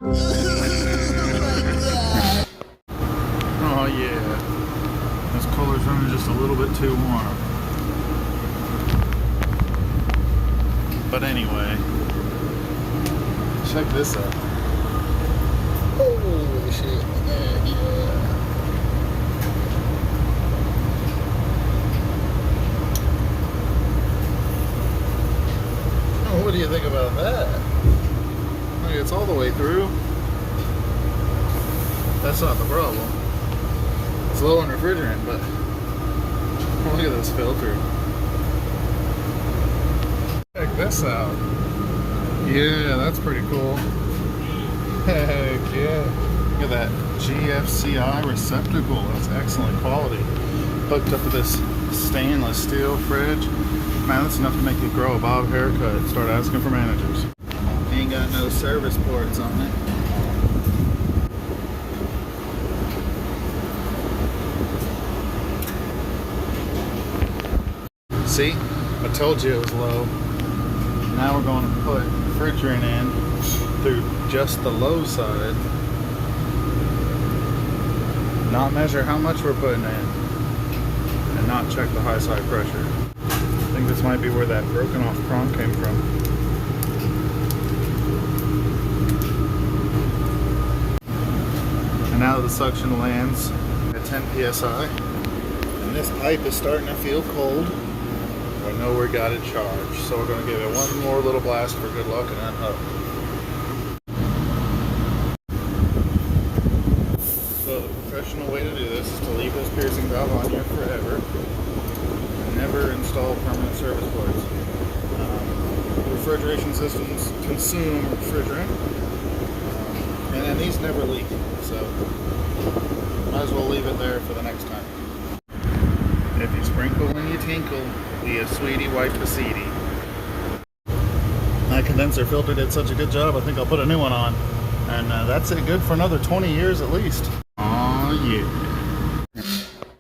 Oh yeah, this cooler's running just a little bit too warm. But anyway, check this out. Holy shit, yeah. Oh, what do you think about that? Look, it's all the way through. That's not the problem. It's low in refrigerant, but look at this filter. Check this out. Yeah, that's pretty cool. Heck yeah. Look at that GFCI receptacle. That's excellent quality. Hooked up to this stainless steel fridge. Man, that's enough to make you grow a bob haircut and start asking for managers. Ain't got no service ports on it. See? I told you it was low. Now we're going to put refrigerant in through just the low side. Not measure how much we're putting in. And not check the high side pressure. I think this might be where that broken off prong came from. And now the suction lands at 10 psi. And this pipe is starting to feel cold. I know we got it charged, so we're going to give it one more little blast for good luck and then up. So the professional way to do this is to leave this piercing valve on here forever and never install permanent service ports. Refrigeration systems consume refrigerant, and then these never leak, so might as well leave it there for the next time. If you sprinkle and you tinkle, be a sweetie, wipe the seedy. That condenser filter did such a good job, I think I'll put a new one on. And that's it good for another 20 years at least. Aw, yeah.